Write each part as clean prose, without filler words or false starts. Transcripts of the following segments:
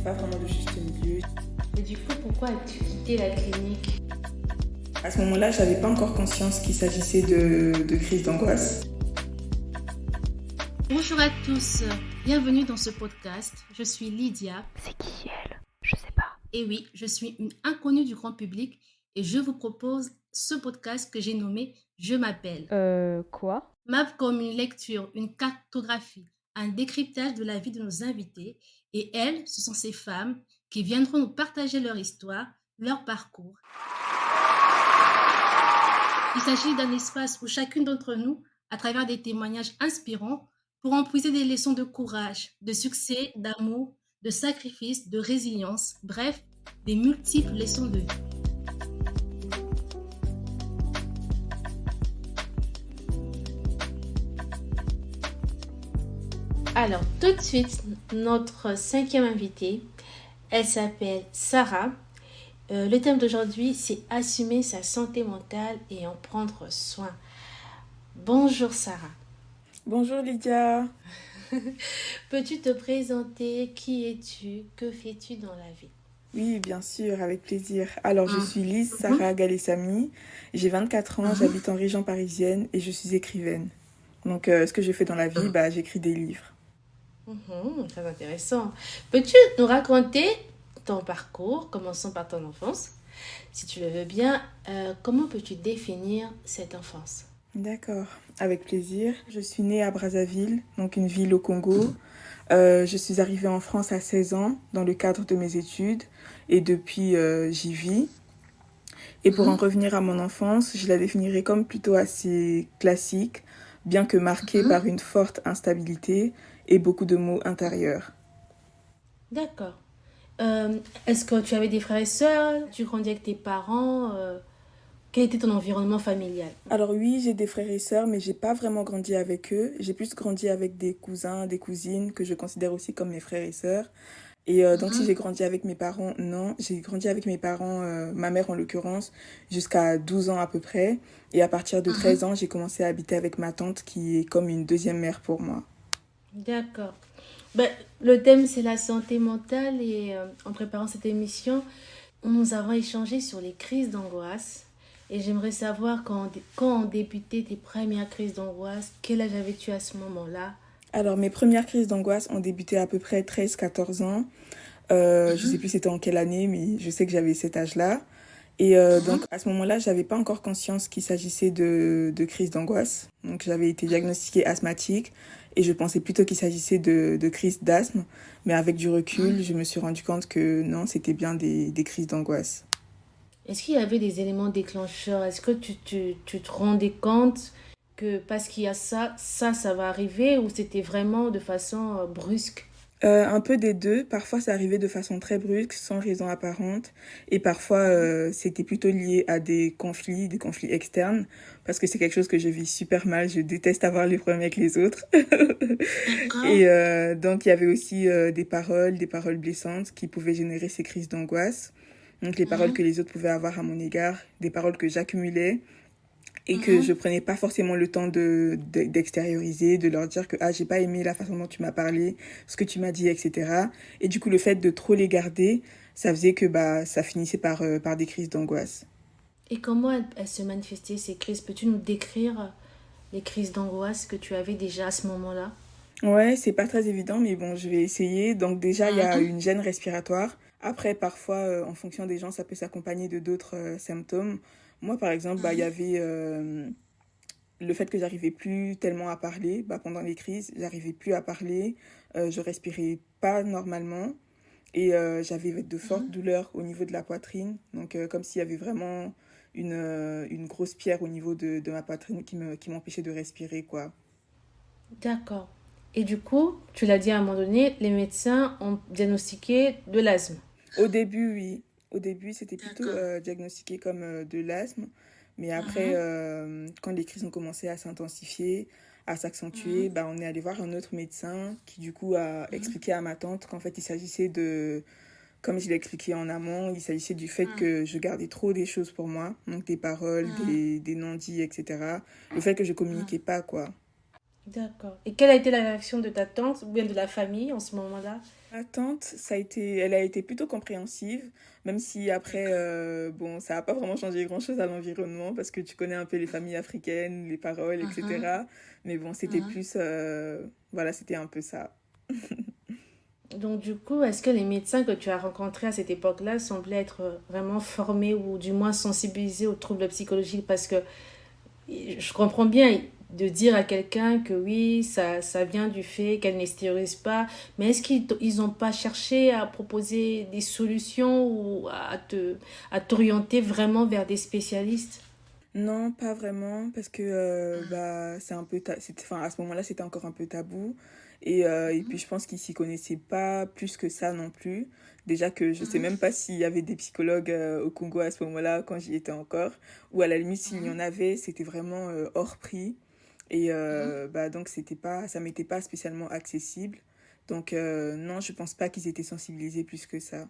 pas vraiment de juste milieu. Et du coup, pourquoi as-tu quitté la clinique? À ce moment-là, je n'avais pas encore conscience qu'il s'agissait de crise d'angoisse. Bonjour à tous, bienvenue dans ce podcast. Je suis Lydia. C'est qui elle? Je sais pas. Et oui, je suis une inconnue du grand public et je vous propose ce podcast que j'ai nommé Je m'appelle. Quoi? Map comme une lecture, une cartographie, un décryptage de la vie de nos invités. Et elles, ce sont ces femmes qui viendront nous partager leur histoire, leur parcours. Il s'agit d'un espace où chacune d'entre nous, à travers des témoignages inspirants, pourront puiser des leçons de courage, de succès, d'amour, de sacrifice, de résilience, bref, des multiples leçons de vie. Alors, tout de suite, notre cinquième invitée, elle s'appelle Sarah. Le thème d'aujourd'hui, c'est assumer sa santé mentale et en prendre soin. Bonjour Sarah. Bonjour Lydia. Peux-tu te présenter? Qui es-tu? Que fais-tu dans la vie? Oui, bien sûr, avec plaisir. Alors, je suis Lise Sarah Galessami. J'ai 24 ans, j'habite en région parisienne et je suis écrivaine. Donc, ce que je fais dans la vie, j'écris des livres. Très intéressant. Peux-tu nous raconter ton parcours, commençons par ton enfance, si tu le veux bien. Comment peux-tu définir cette enfance? D'accord, avec plaisir. Je suis née à Brazzaville, donc une ville au Congo. Je suis arrivée en France à 16 ans dans le cadre de mes études et depuis j'y vis. Et pour en revenir à mon enfance, je la définirais comme plutôt assez classique, bien que marquée par une forte instabilité et beaucoup de maux intérieurs. D'accord. Est-ce que tu avais des frères et sœurs? Tu grandis avec tes parents? Quel était ton environnement familial? Alors oui, j'ai des frères et sœurs, mais j'ai pas vraiment grandi avec eux. J'ai plus grandi avec des cousins, des cousines que je considère aussi comme mes frères et sœurs. Et donc si j'ai grandi avec mes parents, non. J'ai grandi avec mes parents, ma mère en l'occurrence, jusqu'à 12 ans à peu près. Et à partir de 13 ans, j'ai commencé à habiter avec ma tante qui est comme une deuxième mère pour moi. D'accord. Le thème, c'est la santé mentale et en préparant cette émission, nous avons échangé sur les crises d'angoisse. Et j'aimerais savoir quand ont débuté tes premières crises d'angoisse, quel âge avais-tu à ce moment-là? Alors mes premières crises d'angoisse ont débuté à peu près 13-14 ans. Je sais plus c'était en quelle année, mais je sais que j'avais cet âge-là. Et donc à ce moment-là, j'avais pas encore conscience qu'il s'agissait de crise d'angoisse. Donc j'avais été diagnostiquée asthmatique et je pensais plutôt qu'il s'agissait de crise d'asthme. Mais avec du recul, je me suis rendu compte que non, c'était bien des crises d'angoisse. Est-ce qu'il y avait des éléments déclencheurs? Est-ce que tu te rendais compte que parce qu'il y a ça va arriver, ou c'était vraiment de façon brusque? Un peu des deux. Parfois, ça arrivait de façon très brusque, sans raison apparente. Et parfois, c'était plutôt lié à des conflits externes. Parce que c'est quelque chose que je vis super mal. Je déteste avoir les problèmes avec les autres. Et donc, il y avait aussi des paroles blessantes qui pouvaient générer ces crises d'angoisse. Donc, les paroles que les autres pouvaient avoir à mon égard, des paroles que j'accumulais et que je prenais pas forcément le temps d'extérioriser, de leur dire que j'ai pas aimé la façon dont tu m'as parlé, ce que tu m'as dit, etc. Et du coup, le fait de trop les garder, ça faisait que ça finissait par des crises d'angoisse. Et comment elles se manifestaient, ces crises? Peux-tu nous décrire les crises d'angoisse que tu avais déjà à ce moment-là? Ouais, c'est pas très évident, mais bon, je vais essayer. Donc déjà, il y a une gêne respiratoire. Après, parfois, en fonction des gens, ça peut s'accompagner de d'autres symptômes. Moi, par exemple, il y avait le fait que j'arrivais plus tellement à parler. Pendant les crises, j'arrivais plus à parler. Je respirais pas normalement. Et j'avais de fortes douleurs au niveau de la poitrine. Donc, comme s'il y avait vraiment une grosse pierre au niveau de ma poitrine qui m'empêchait de respirer, quoi. D'accord. Et du coup, tu l'as dit à un moment donné, les médecins ont diagnostiqué de l'asthme. Au début, oui. Au début, c'était plutôt diagnostiqué comme de l'asthme. Mais après, quand les crises ont commencé à s'intensifier, à s'accentuer, on est allé voir un autre médecin qui, du coup, a expliqué à ma tante qu'en fait, il s'agissait comme je l'ai expliqué en amont, il s'agissait du fait que je gardais trop des choses pour moi. Donc, des paroles, des non-dits, etc. Le fait que je communiquais pas, quoi. D'accord. Et quelle a été la réaction de ta tante ou bien de la famille en ce moment-là? Ma tante, elle a été plutôt compréhensive, même si après, D'accord. bon, ça n'a pas vraiment changé grand-chose à l'environnement parce que tu connais un peu les familles africaines, les paroles, Mhm, etc. Mais bon, c'était mhm. plus, voilà, c'était un peu ça. Donc du coup, est-ce que les médecins que tu as rencontrés à cette époque-là semblaient être vraiment formés ou du moins sensibilisés aux troubles psychologiques? Parce que je comprends bien de dire à quelqu'un que oui, ça vient du fait qu'elle n'extériorise pas, mais est-ce qu'ils n'ont pas cherché à proposer des solutions ou à t'orienter vraiment vers des spécialistes? Non, pas vraiment, parce que bah, c'est un peu enfin, à ce moment-là, c'était encore un peu tabou. Et puis, je pense qu'ils s'y connaissaient pas plus que ça non plus. Déjà que je sais Mhm, même pas s'il y avait des psychologues au Congo à ce moment-là, quand j'y étais encore. Ou à la limite, s'il y mhm, en avait, c'était vraiment hors prix. Et mhm. bah, donc, ça m'était pas spécialement accessible. Donc, non, je pense pas qu'ils étaient sensibilisés plus que ça.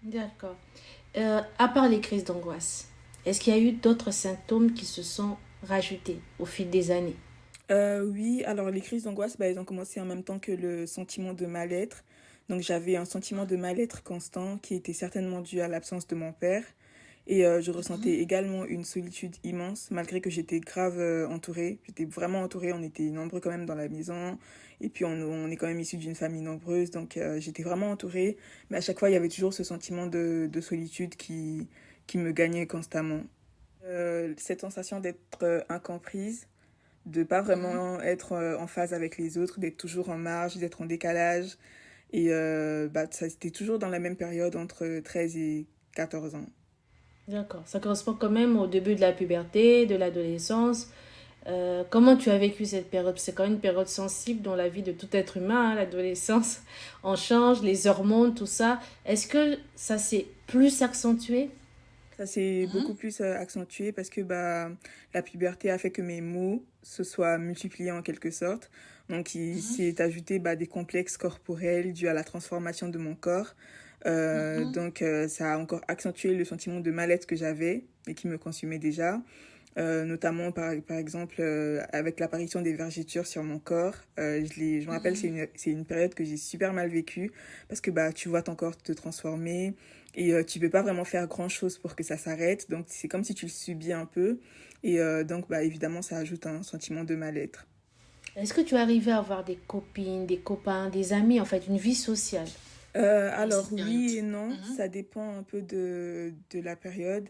D'accord. À part les crises d'angoisse, est-ce qu'il y a eu d'autres symptômes qui se sont rajoutés au fil des années? Oui, alors les crises d'angoisse, bah, elles ont commencé en même temps que le sentiment de mal-être. Donc j'avais un sentiment de mal-être constant qui était certainement dû à l'absence de mon père. Et je ressentais également une solitude immense, malgré que j'étais grave entourée. J'étais vraiment entourée, on était nombreux quand même dans la maison. Et puis on est quand même issu d'une famille nombreuse, donc j'étais vraiment entourée. Mais à chaque fois, il y avait toujours ce sentiment de solitude qui me gagnait constamment. Cette sensation d'être incomprise, de pas Mhm. vraiment être en phase avec les autres, d'être toujours en marge, d'être en décalage. Et bah, ça, c'était toujours dans la même période entre 13 et 14 ans. D'accord. Ça correspond quand même au début de la puberté, de l'adolescence. Comment tu as vécu cette période? C'est quand même une période sensible dans la vie de tout être humain, hein, l'adolescence. On change, les hormones, tout ça. Est-ce que ça s'est plus accentué? Ça s'est Mhm, beaucoup plus accentué parce que bah, la puberté a fait que mes mots se soient multipliés en quelque sorte. Donc il mhm, s'est ajouté bah, des complexes corporels dus à la transformation de mon corps. mhm, Donc ça a encore accentué le sentiment de mal-être que j'avais et qui me consumait déjà. Notamment par exemple avec l'apparition des vergetures sur mon corps. Je me rappelle, mhm. c'est une période que j'ai super mal vécue parce que bah, tu vois ton corps te transformer et tu peux pas vraiment faire grand-chose pour que ça s'arrête. Donc c'est comme si tu le subis un peu. Et donc bah, évidemment, ça ajoute un sentiment de mal-être. Est-ce que tu es arrivé à avoir des copines, des copains, des amis, en fait, une vie sociale pendant Alors cette période? oui et non, Mhm, ça dépend un peu de la période.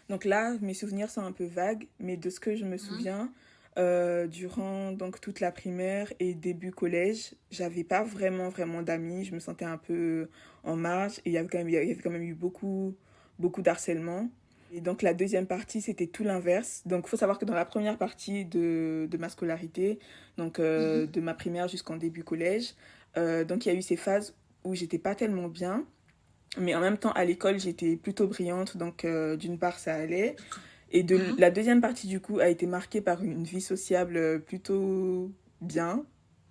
Donc là, mes souvenirs sont un peu vagues, mais de ce que je me mhm, souviens, durant donc toute la primaire et début collège, j'avais pas vraiment d'amis. Je me sentais un peu en marge et il y avait quand même eu beaucoup d'harcèlement. Et donc la deuxième partie, c'était tout l'inverse. Donc il faut savoir que dans la première partie de ma scolarité, donc mhm, de ma primaire jusqu'en début collège, donc il y a eu ces phases où j'étais pas tellement bien, mais en même temps à l'école j'étais plutôt brillante, donc d'une part ça allait. Et mhm, la deuxième partie du coup a été marquée par une vie sociable plutôt bien.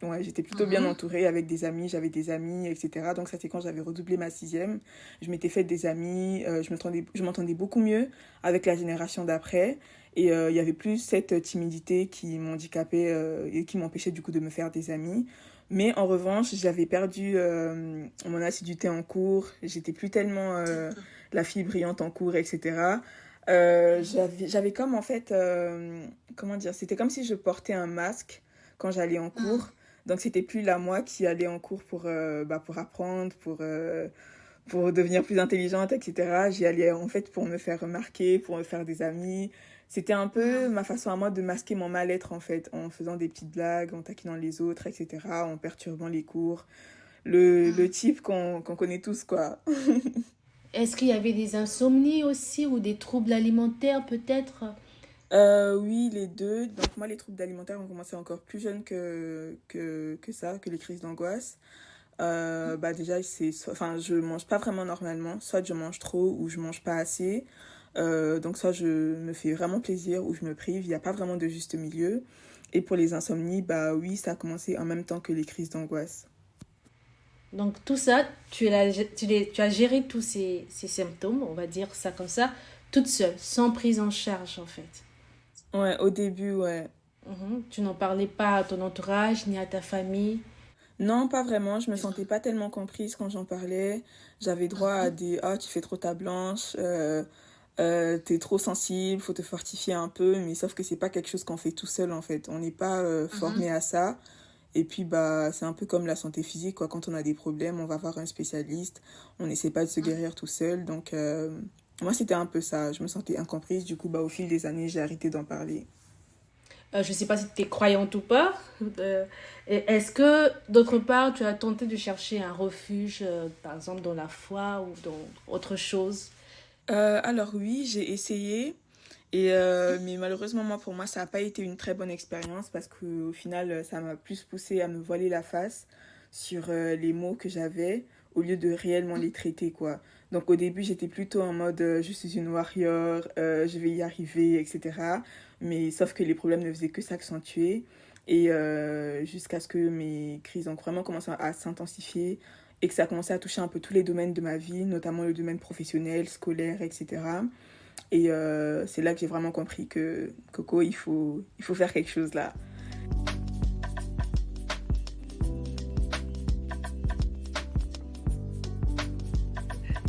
Ouais, j'étais plutôt bien mhm. entourée avec des amis, j'avais des amis, etc. Donc ça c'est quand j'avais redoublé ma sixième. Je m'étais fait des amis, je m'entendais beaucoup mieux avec la génération d'après. Et il y avait plus cette timidité qui m'handicapait et qui m'empêchait du coup de me faire des amis. Mais en revanche, j'avais perdu mon assiduité en cours. J'étais plus tellement D'accord. la fille brillante en cours, etc. Mhm, J'avais comme en fait, comment dire, c'était comme si je portais un masque quand j'allais en mhm. cours. Donc c'était plus la moi qui allait en cours bah, pour apprendre, pour devenir plus intelligente, etc. J'y allais en fait pour me faire remarquer, pour me faire des amis. C'était un peu ma façon à moi de masquer mon mal-être en fait, en faisant des petites blagues, en taquinant les autres, etc., en perturbant les cours. Le Mhm. type qu'on connaît tous, quoi. Est-ce qu'il y avait des insomnies aussi ou des troubles alimentaires peut-être? Oui, les deux. Donc moi, les troubles alimentaires ont commencé encore plus jeune que ça, que les crises d'angoisse. Bah déjà, enfin, je mange pas vraiment normalement. Soit je mange trop ou je mange pas assez. Donc soit je me fais vraiment plaisir ou je me prive. Il n'y a pas vraiment de juste milieu. Et pour les insomnies, bah oui, ça a commencé en même temps que les crises d'angoisse. Donc tout ça, tu as géré tous ces symptômes, on va dire ça comme ça, toute seule, sans prise en charge en fait. Ouais, au début, ouais. Mhm. Tu n'en parlais pas à ton entourage ni à ta famille. Non, pas vraiment. Je me sentais pas tellement comprise quand j'en parlais. J'avais droit à Mhm, des «Ah, tu fais trop ta blanche, t'es trop sensible, faut te fortifier un peu», mais sauf que c'est pas quelque chose qu'on fait tout seul en fait. On n'est pas mhm. formé à ça. Et puis bah c'est un peu comme la santé physique quoi. Quand on a des problèmes, on va voir un spécialiste. On n'essaie pas de se guérir tout seul. Donc moi c'était un peu ça. Je me sentais incomprise. Du coup bah au fil des années j'ai arrêté d'en parler. Je ne sais pas si tu es croyante ou pas. Euh, Est-ce que, d'autre part, tu as tenté de chercher un refuge, par exemple dans la foi ou dans autre chose? Alors oui, j'ai essayé. Mais malheureusement, moi, pour moi, ça n'a pas été une très bonne expérience parce qu'au final, ça m'a plus poussé à me voiler la face sur les mots que j'avais au lieu de réellement les traiter, quoi. Donc au début, j'étais plutôt en mode je suis une warrior, je vais y arriver, etc. Mais sauf que les problèmes ne faisaient que s'accentuer et jusqu'à ce que mes crises ont vraiment commencé à s'intensifier et que ça a commencé à toucher un peu tous les domaines de ma vie, notamment le domaine professionnel, scolaire, etc. Et c'est là que j'ai vraiment compris que Coco, il faut faire quelque chose là.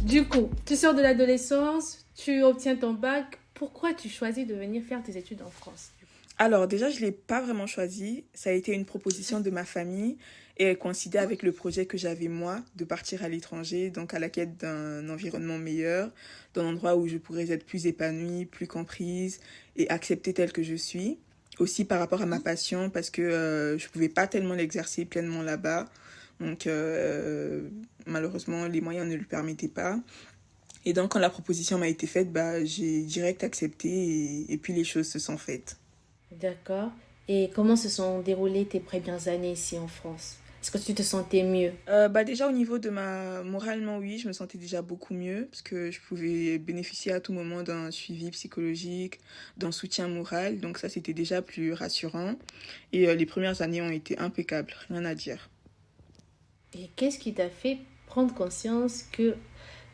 Du coup, tu sors de l'adolescence, tu obtiens ton bac. Pourquoi tu choisis de venir faire tes études en France? Alors déjà, je ne l'ai pas vraiment choisi. Ça a été une proposition de ma famille et elle coïncidait avec le projet que j'avais moi de partir à l'étranger, donc à la quête d'un environnement meilleur, d'un endroit où je pourrais être plus épanouie, plus comprise et acceptée telle que je suis. Aussi par rapport à ma passion parce que je ne pouvais pas tellement l'exercer pleinement là-bas. Donc malheureusement, les moyens ne le permettaient pas. Et donc quand la proposition m'a été faite, bah, j'ai direct accepté et puis les choses se sont faites. D'accord. Et comment se sont déroulées tes premières années ici en France? Est-ce que tu te sentais mieux? Bah déjà au niveau de ma moralement oui, je me sentais déjà beaucoup mieux parce que je pouvais bénéficier à tout moment d'un suivi psychologique, d'un soutien moral, donc ça c'était déjà plus rassurant et les premières années ont été impeccables, rien à dire. Et qu'est-ce qui t'a fait prendre conscience que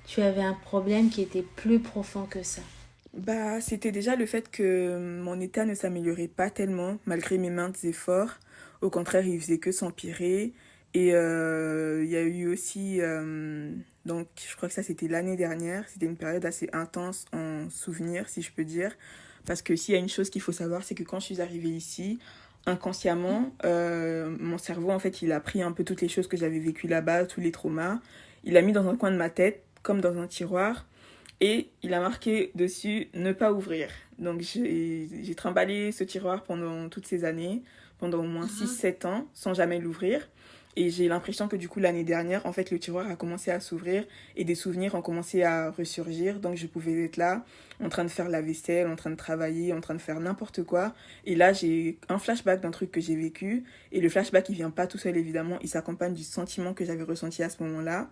tu avais un problème qui était plus profond que ça? Bah c'était déjà le fait que mon état ne s'améliorait pas tellement malgré mes maintes efforts, au contraire il faisait que s'empirer et il y a eu aussi donc je crois que ça c'était l'année dernière, c'était une période assez intense en souvenir si je peux dire. Parce que s'il y a une chose qu'il faut savoir, c'est que quand je suis arrivée ici, inconsciemment, mon cerveau, en fait, il a pris un peu toutes les choses que j'avais vécues là-bas, tous les traumas. Il a mis dans un coin de ma tête, comme dans un tiroir, et il a marqué dessus ne pas ouvrir. Donc j'ai trimballé ce tiroir pendant toutes ces années, pendant au moins six Mhm. sept ans, sans jamais l'ouvrir. Et j'ai l'impression que du coup l'année dernière, en fait, le tiroir a commencé à s'ouvrir et des souvenirs ont commencé à ressurgir. Donc je pouvais être là, en train de faire la vaisselle, en train de travailler, en train de faire n'importe quoi. Et là, j'ai un flashback d'un truc que j'ai vécu. Et le flashback, il vient pas tout seul, évidemment. Il s'accompagne du sentiment que j'avais ressenti à ce moment-là.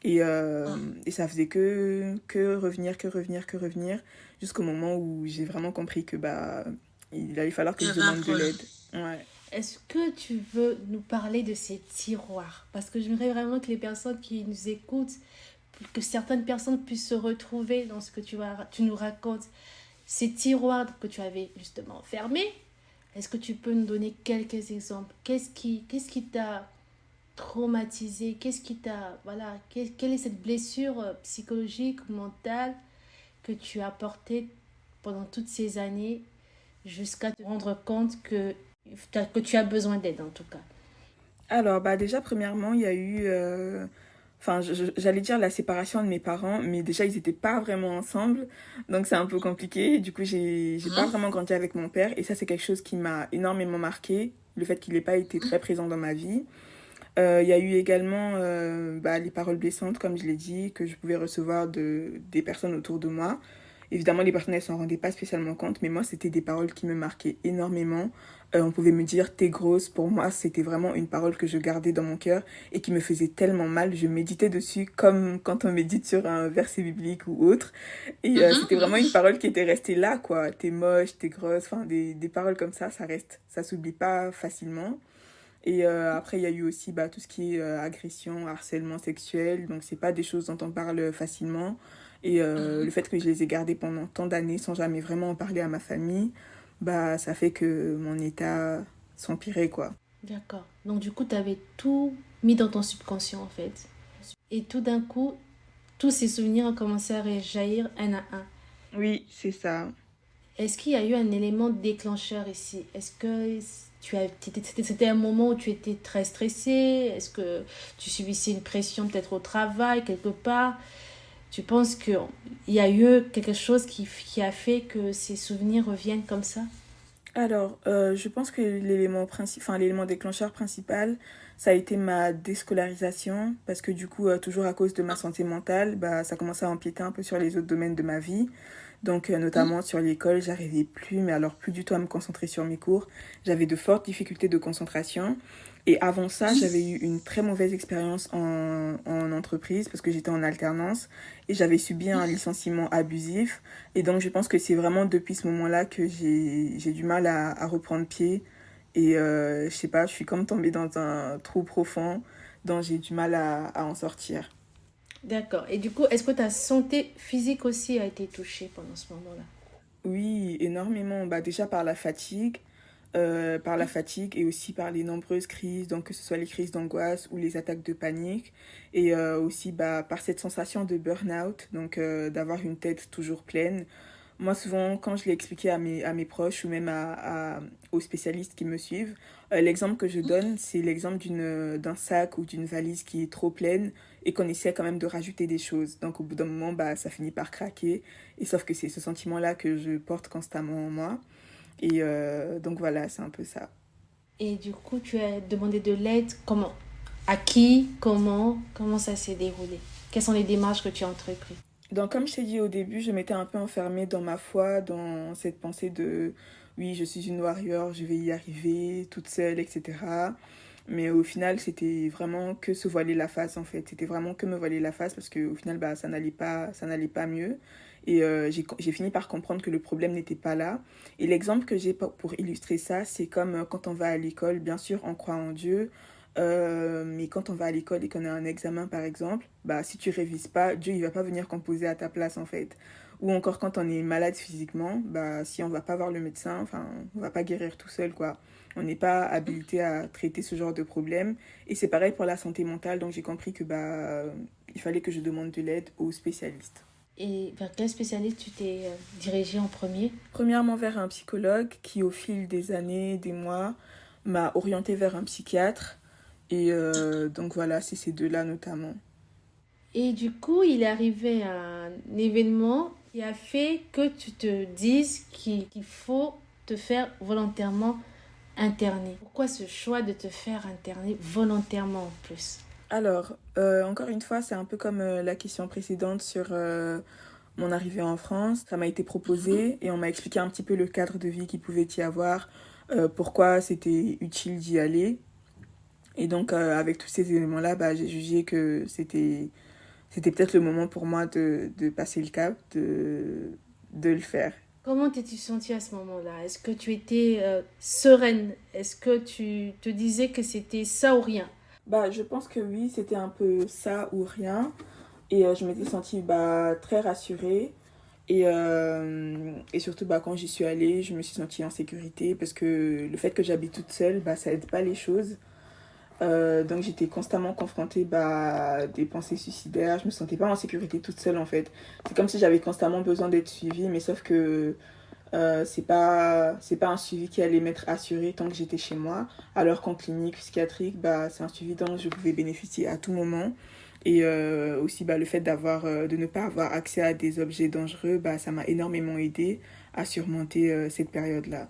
Et, et ça faisait que revenir, que revenir, que revenir, jusqu'au moment où j'ai vraiment compris que bah, il allait falloir que Il y je avait un demande de problème. l'aide. Ouais. Est-ce que tu veux nous parler de ces tiroirs? Parce que j'aimerais vraiment que les personnes qui nous écoutent, que certaines personnes puissent se retrouver dans ce que tu nous racontes. Ces tiroirs que tu avais justement fermés, est-ce que tu peux nous donner quelques exemples? Qu'est-ce qui t'a traumatisé? Qu'est-ce qui t'a... Voilà, quelle est cette blessure psychologique, mentale que tu as portée pendant toutes ces années jusqu'à te rendre compte que tu as besoin d'aide en tout cas? Alors, bah déjà, premièrement, il y a eu... Enfin, j'allais dire la séparation de mes parents, mais déjà, ils n'étaient pas vraiment ensemble. Donc, c'est un peu compliqué. Du coup, j'ai pas Mhm, vraiment grandi avec mon père. Et ça, c'est quelque chose qui m'a énormément marqué. Le fait qu'il n'ait pas été très présent dans ma vie. Il y a eu également bah, les paroles blessantes, comme je l'ai dit, que je pouvais recevoir des personnes autour de moi. Évidemment, les personnes ne s'en rendaient pas spécialement compte, mais moi, c'était des paroles qui me marquaient énormément. On pouvait me dire t'es grosse. Pour moi, c'était vraiment une parole que je gardais dans mon cœur et qui me faisait tellement mal. Je méditais dessus comme quand on médite sur un verset biblique ou autre. Et mhm, c'était vraiment mhm. une parole qui était restée là, quoi. T'es moche, t'es grosse. Enfin, des paroles comme ça reste. Ça s'oublie pas facilement. Et après, il y a eu aussi bah, tout ce qui est agression, harcèlement sexuel. Donc, c'est pas des choses dont on parle facilement. Et le fait que je les ai gardées pendant tant d'années sans jamais vraiment en parler à ma famille, bah, ça fait que mon état s'empirait, quoi. D'accord. Donc du coup, tu avais tout mis dans ton subconscient en fait. Et tout d'un coup, tous ces souvenirs ont commencé à réjaillir un à un. Oui, c'est ça. Est-ce qu'il y a eu un élément déclencheur ici? Est-ce que c'était un moment où tu étais très stressée? Est-ce que tu subissais une pression peut-être au travail, quelque part? Tu penses qu'il y a eu quelque chose qui a fait que ces souvenirs reviennent comme ça? Alors, je pense que l'élément déclencheur principal, ça a été ma déscolarisation, parce que du coup, toujours à cause de ma santé mentale, bah, ça commençait à empiéter un peu sur les autres domaines de ma vie. Donc, notamment sur l'école, j'arrivais plus, mais alors plus du tout à me concentrer sur mes cours. J'avais de fortes difficultés de concentration. Et avant ça, j'avais eu une très mauvaise expérience en entreprise, parce que j'étais en alternance, et j'avais subi un licenciement abusif. Et donc, je pense que c'est vraiment depuis ce moment-là que j'ai du mal à reprendre pied. Et je sais pas, je suis comme tombée dans un trou profond dont j'ai du mal à en sortir. D'accord. Et du coup, est-ce que ta santé physique aussi a été touchée pendant ce moment-là? Oui, énormément. Bah, déjà par la fatigue et aussi par les nombreuses crises, donc que ce soit les crises d'angoisse ou les attaques de panique. Et aussi bah, par cette sensation de burn-out, donc d'avoir une tête toujours pleine. Moi, souvent, quand je l'ai expliqué à mes proches ou même aux spécialistes qui me suivent, l'exemple que je donne, c'est l'exemple d'un sac ou d'une valise qui est trop pleine et qu'on essaie quand même de rajouter des choses. Donc, au bout d'un moment, bah, ça finit par craquer. Et sauf que c'est ce sentiment-là que je porte constamment en moi. Et donc, voilà, c'est un peu ça. Et du coup, tu as demandé de l'aide. Comment? À qui? Comment ça s'est déroulé? Quelles sont les démarches que tu as entreprises? Donc, comme je t'ai dit au début, je m'étais un peu enfermée dans ma foi, dans cette pensée de oui, je suis une warrior, je vais y arriver toute seule, etc. Mais au final, c'était vraiment que se voiler la face, en fait. C'était vraiment que me voiler la face parce qu'au final, bah, ça n'allait pas mieux. Et j'ai fini par comprendre que le problème n'était pas là. Et l'exemple que j'ai pour illustrer ça, c'est comme quand on va à l'école, bien sûr, on croit en Dieu. Mais quand on va à l'école et qu'on a un examen, par exemple, bah, si tu révises pas, Dieu, il va pas venir composer à ta place, en fait. Ou encore quand on est malade physiquement, bah, si on va pas voir le médecin, enfin, on va pas guérir tout seul, quoi. On n'est pas habilité à traiter ce genre de problème. Et c'est pareil pour la santé mentale, donc j'ai compris que bah, il fallait que je demande de l'aide aux spécialistes. Et vers quel spécialiste tu t'es dirigé en premier? Premièrement vers un psychologue qui, au fil des années, des mois, m'a orienté vers un psychiatre. Et donc voilà, c'est ces deux-là notamment. Et du coup, il est arrivé un événement qui a fait que tu te dises qu'il faut te faire volontairement interner. Pourquoi ce choix de te faire interner volontairement en plus? Alors, encore une fois, c'est un peu comme la question précédente sur mon arrivée en France. Ça m'a été proposé et on m'a expliqué un petit peu le cadre de vie qu'il pouvait y avoir, pourquoi c'était utile d'y aller. Et donc, avec tous ces éléments-là, bah, j'ai jugé que c'était peut-être le moment pour moi de passer le cap, de le faire. Comment t'es-tu sentie à ce moment-là? Est-ce que tu étais sereine? Est-ce que tu te disais que c'était ça ou rien? Bah, je pense que oui, c'était un peu ça ou rien. Et je m'étais sentie bah, très rassurée. Et surtout, bah, quand j'y suis allée, je me suis sentie en sécurité parce que le fait que j'habite toute seule, bah, ça aide pas les choses. Donc j'étais constamment confrontée bah, à des pensées suicidaires. Je me sentais pas en sécurité toute seule en fait. C'est comme si j'avais constamment besoin d'être suivie, mais sauf que c'est pas un suivi qui allait m'être assuré tant que j'étais chez moi. Alors qu'en clinique psychiatrique, bah, c'est un suivi dont je pouvais bénéficier à tout moment. Et aussi bah, le fait de ne pas avoir accès à des objets dangereux, bah, ça m'a énormément aidé à surmonter cette période-là.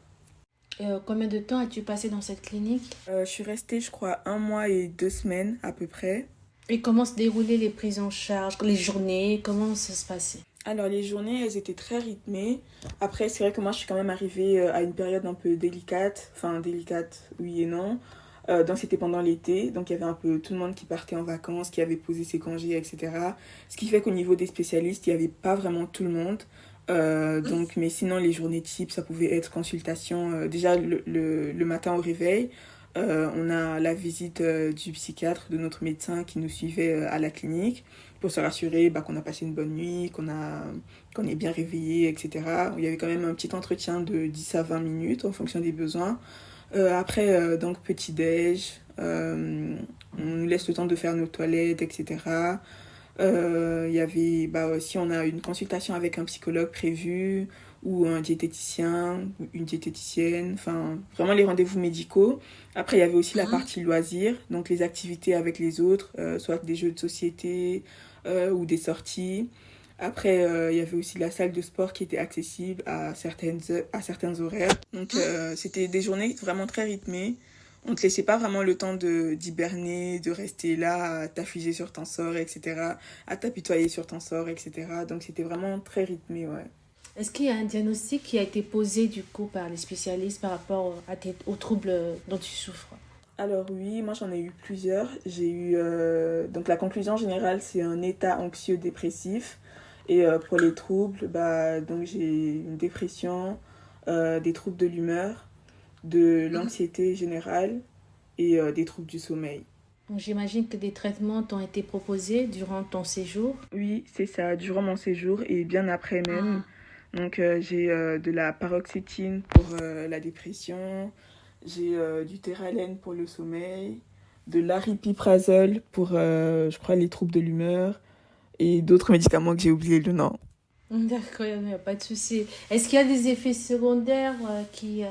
Combien de temps as-tu passé dans cette clinique? Je suis restée, je crois, 1 mois et 2 semaines à peu près. Et comment se déroulaient les prises en charge, les journées, comment ça se passait? Alors les journées, elles étaient très rythmées. Après, c'est vrai que moi, je suis quand même arrivée à une période un peu délicate. Enfin, délicate, oui et non. Donc c'était pendant l'été. Donc il y avait un peu tout le monde qui partait en vacances, qui avait posé ses congés, etc. Ce qui fait qu'au niveau des spécialistes, il n'y avait pas vraiment tout le monde. Donc, mais sinon, les journées types, ça pouvait être consultation. Déjà, le matin au réveil, on a la visite du psychiatre, de notre médecin qui nous suivait à la clinique pour se rassurer bah, qu'on a passé une bonne nuit, qu'on est bien réveillé, etc. Il y avait quand même un petit entretien de 10 à 20 minutes en fonction des besoins. Donc petit-déj, on nous laisse le temps de faire nos toilettes, etc. Il y avait, aussi, on a une consultation avec un psychologue prévu, ou un diététicien, ou une diététicienne, enfin, vraiment les rendez-vous médicaux. Après, il y avait aussi la partie loisirs, donc les activités avec les autres, soit des jeux de société ou des sorties. Après, il y avait aussi la salle de sport qui était accessible à certains horaires. Donc, c'était des journées vraiment très rythmées. On ne te laissait pas vraiment le temps d'hiberner, de rester là, à t'afficher sur ton sort, etc., à t'apitoyer sur ton sort, etc. Donc, c'était vraiment très rythmé, ouais. Est-ce qu'il y a un diagnostic qui a été posé du coup par les spécialistes par rapport aux troubles dont tu souffres? Alors oui, moi j'en ai eu plusieurs. J'ai eu donc la conclusion générale, c'est un état anxieux dépressif. Et pour les troubles, donc j'ai une dépression, des troubles de l'humeur, de l'anxiété générale et des troubles du sommeil. Donc, j'imagine que des traitements t'ont été proposés durant ton séjour. Oui, c'est ça, durant mon séjour et bien après même. Donc j'ai de la paroxétine pour la dépression, j'ai du Théralène pour le sommeil, de l'aripiprazole pour, je crois, les troubles de l'humeur et d'autres médicaments que j'ai oublié le nom. D'accord, il n'y a pas de souci. Est-ce qu'il y a des effets secondaires qui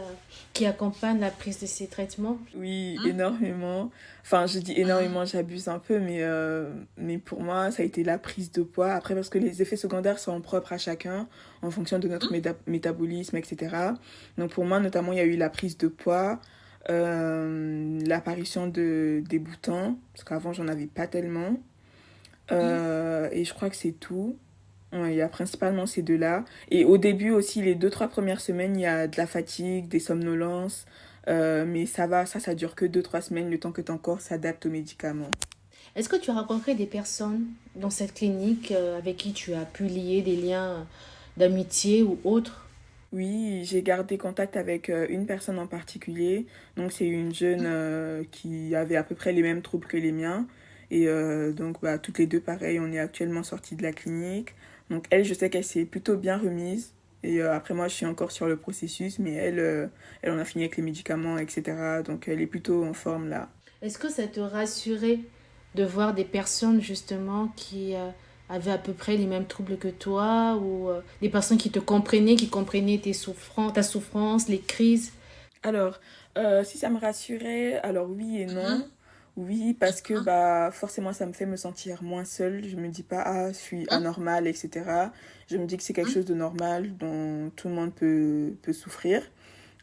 accompagnent la prise de ces traitements? Oui, énormément. Enfin, je dis énormément, j'abuse un peu, mais pour moi, ça a été la prise de poids. Après, parce que les effets secondaires sont propres à chacun, en fonction de notre métabolisme, etc. Donc pour moi, notamment, il y a eu la prise de poids, l'apparition des boutons, parce qu'avant, j'en avais pas tellement. Et je crois que c'est tout. Ouais, il y a principalement ces deux-là. Et au début aussi, les 2-3 premières semaines, il y a de la fatigue, des somnolences. Mais ça va, ça dure que 2-3 semaines, le temps que ton corps s'adapte aux médicaments. Est-ce que tu as rencontré des personnes dans cette clinique avec qui tu as pu lier des liens d'amitié ou autres? Oui, j'ai gardé contact avec une personne en particulier. Donc, c'est une jeune qui avait à peu près les mêmes troubles que les miens. Et donc, toutes les deux, pareil, on est actuellement sorties de la clinique. Donc, elle, je sais qu'elle s'est plutôt bien remise. Et après, moi, je suis encore sur le processus, mais elle en a fini avec les médicaments, etc. Donc, elle est plutôt en forme là. Est-ce que ça te rassurait de voir des personnes justement qui avaient à peu près les mêmes troubles que toi ou des personnes qui te comprenaient, qui comprenaient ta souffrance, les crises? Alors, si ça me rassurait, alors oui et non. Oui, parce que forcément, ça me fait me sentir moins seule. Je me dis pas, ah, je suis anormale, etc. Je me dis que c'est quelque chose de normal dont tout le monde peut souffrir.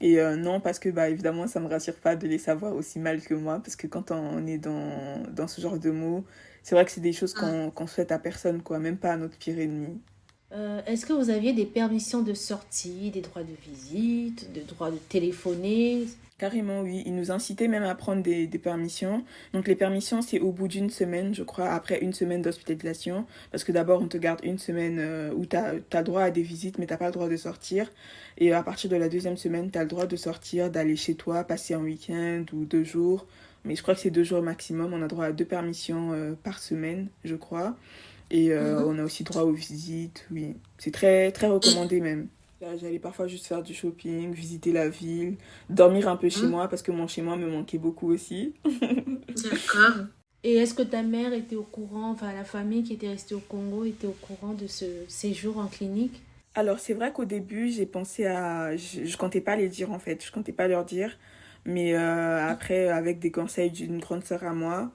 Et non, parce que évidemment, ça me rassure pas de les savoir aussi mal que moi. Parce que quand on est dans ce genre de mots, c'est vrai que c'est des choses qu'on souhaite à personne, quoi, même pas à notre pire ennemi. Est-ce que vous aviez des permissions de sortie, des droits de visite, des droits de téléphoner? Carrément, oui. Ils nous incitaient même à prendre des permissions. Donc les permissions, c'est au bout d'une semaine, je crois, après une semaine d'hospitalisation. Parce que d'abord, on te garde une semaine où tu as droit à des visites, mais tu n'as pas le droit de sortir. Et à partir de la deuxième semaine, tu as le droit de sortir, d'aller chez toi, passer un week-end ou 2 jours. Mais je crois que c'est 2 jours maximum. On a droit à 2 permissions par semaine, je crois. Et on a aussi droit aux visites, oui. C'est très, très recommandé même. Là, j'allais parfois juste faire du shopping, visiter la ville, dormir un peu chez moi parce que mon chez moi me manquait beaucoup aussi. D'accord. Et est-ce que ta mère était au courant, enfin la famille qui était restée au Congo était au courant de ce séjour en clinique? Alors, c'est vrai qu'au début, j'ai pensé à... Je comptais pas les dire en fait, je comptais pas leur dire. Mais après, avec des conseils d'une grande sœur à moi,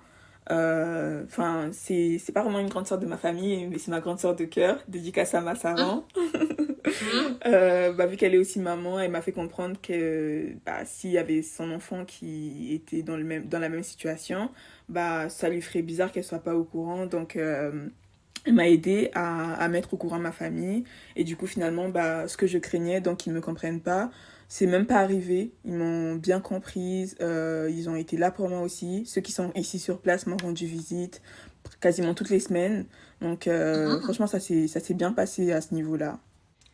enfin, c'est pas vraiment une grande sœur de ma famille, mais c'est ma grande sœur de cœur, dédicace à ma Saran. Vu qu'elle est aussi maman, elle m'a fait comprendre que s'il y avait son enfant qui était dans la même situation, ça lui ferait bizarre qu'elle soit pas au courant. Donc, elle m'a aidé à mettre au courant ma famille. Et du coup, finalement, ce que je craignais, donc qu'ils ne me comprennent pas, c'est même pas arrivé. Ils m'ont bien comprise. Ils ont été là pour moi aussi. Ceux qui sont ici sur place m'ont rendu visite quasiment toutes les semaines. Donc, franchement, ça s'est bien passé à ce niveau-là.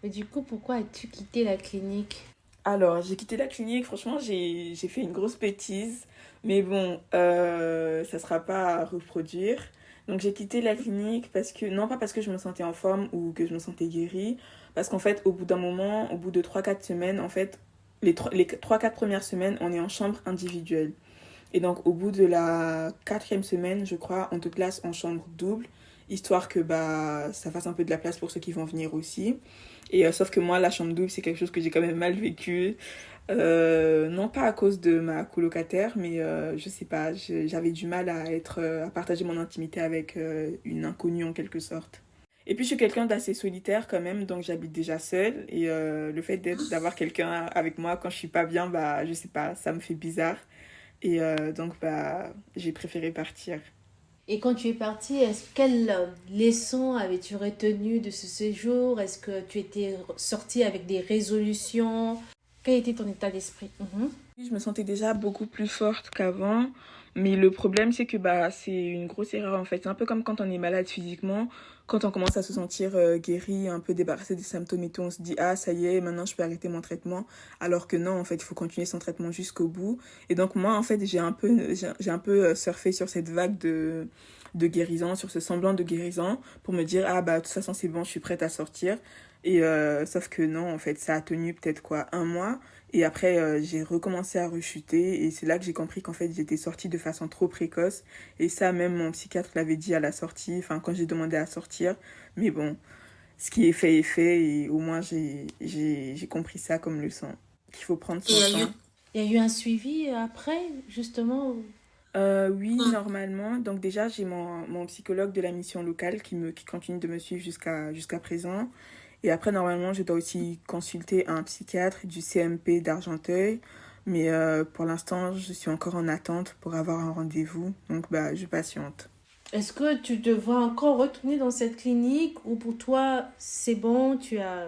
Mais du coup, pourquoi as-tu quitté la clinique? Alors, j'ai quitté la clinique. Franchement, j'ai fait une grosse bêtise. Mais bon, ça sera pas à reproduire. Donc, j'ai quitté la clinique parce que, non pas parce que je me sentais en forme ou que je me sentais guérie, parce qu'en fait, au bout d'un moment, au bout de 3-4 semaines, en fait, les 3-4 premières semaines, on est en chambre individuelle. Et donc, au bout de la quatrième semaine, je crois, on te place en chambre double, histoire que bah, ça fasse un peu de la place pour ceux qui vont venir aussi. Et sauf que moi, la chambre double, c'est quelque chose que j'ai quand même mal vécu. Non pas à cause de ma colocataire, mais je sais pas, j'avais du mal à partager mon intimité avec une inconnue en quelque sorte. Et puis je suis quelqu'un d'assez solitaire quand même, donc j'habite déjà seule. Et le fait d'avoir quelqu'un avec moi quand je suis pas bien, bah je sais pas, ça me fait bizarre. Et donc bah j'ai préféré partir. Et quand tu es partie, quelle leçon avais-tu retenu de ce séjour? Est-ce que tu étais sortie avec des résolutions? Quel était ton état d'esprit? Mhm. Je me sentais déjà beaucoup plus forte qu'avant, mais le problème c'est que bah c'est une grosse erreur en fait. C'est un peu comme quand on est malade physiquement, quand on commence à se sentir guéri, un peu débarrassé des symptômes et tout, on se dit ah ça y est, maintenant je peux arrêter mon traitement, alors que non en fait il faut continuer son traitement jusqu'au bout. Et donc moi en fait j'ai un peu surfé sur cette vague de guérison, sur ce semblant de guérison pour me dire ah bah de toute façon c'est bon, je suis prête à sortir. Et sauf que non en fait ça a tenu peut-être quoi un mois. Et après, j'ai recommencé à rechuter et c'est là que j'ai compris qu'en fait, j'étais sortie de façon trop précoce. Et ça, même mon psychiatre l'avait dit à la sortie, enfin, quand j'ai demandé à sortir. Mais bon, ce qui est fait et au moins, j'ai compris ça comme leçon. Qu'il faut prendre Et son temps. il y a eu un suivi après, justement? Oui, normalement. Donc déjà, j'ai mon psychologue de la mission locale qui continue de me suivre jusqu'à présent. Et après, normalement, je dois aussi consulter un psychiatre du CMP d'Argenteuil. Mais pour l'instant, je suis encore en attente pour avoir un rendez-vous. Donc, bah, je patiente. Est-ce que tu te vois encore retourner dans cette clinique ou pour toi, c'est bon,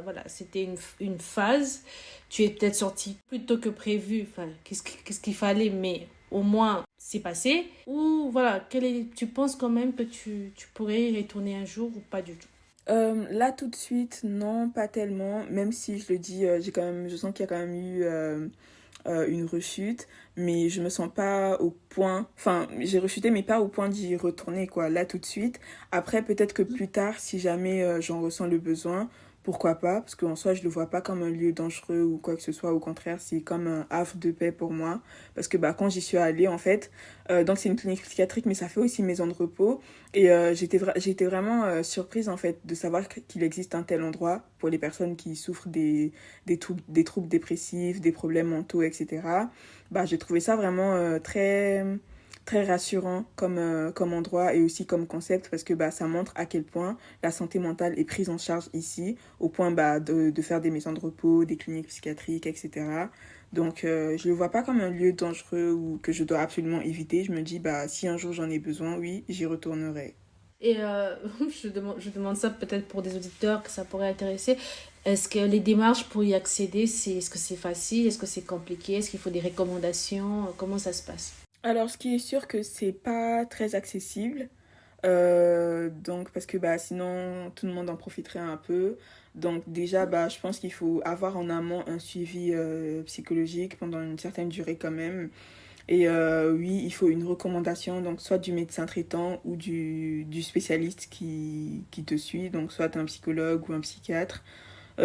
voilà, c'était une phase, tu es peut-être sorti plus tôt que prévu, enfin, qu'est-ce qu'il fallait, mais au moins, c'est passé. Ou voilà, tu penses quand même que tu pourrais y retourner un jour ou pas du tout? Là, tout de suite, non, pas tellement. Même si je le dis, je sens qu'il y a quand même eu une rechute, mais je me sens pas au point, enfin, j'ai rechuté, mais pas au point d'y retourner, quoi, là tout de suite. Après, peut-être que plus tard, si jamais j'en ressens le besoin, pourquoi pas, parce qu'en soi, je le vois pas comme un lieu dangereux ou quoi que ce soit, au contraire, c'est comme un havre de paix pour moi, parce que bah, quand j'y suis allée, en fait, donc c'est une clinique psychiatrique, mais ça fait aussi maison de repos, et j'ai été vraiment surprise, en fait, de savoir qu'il existe un tel endroit pour les personnes qui souffrent des troubles dépressifs, des problèmes mentaux, etc. Bah, j'ai trouvé ça vraiment très rassurant comme endroit et aussi comme concept parce que bah, ça montre à quel point la santé mentale est prise en charge ici, au point bah, de faire des maisons de repos, des cliniques psychiatriques, etc. Donc je le vois pas comme un lieu dangereux ou que je dois absolument éviter. Je me dis, bah, si un jour j'en ai besoin, oui, j'y retournerai. Et je demande ça peut-être pour des auditeurs que ça pourrait intéresser. Est-ce que les démarches pour y accéder, est-ce que c'est facile? Est-ce que c'est compliqué? Est-ce qu'il faut des recommandations? Comment ça se passe? Alors, ce qui est sûr que c'est pas très accessible. Donc, parce que bah, sinon, tout le monde en profiterait un peu. Donc, déjà, bah, je pense qu'il faut avoir en amont un suivi psychologique pendant une certaine durée quand même. Et oui, il faut une recommandation, donc soit du médecin traitant ou du spécialiste qui te suit, donc soit un psychologue ou un psychiatre.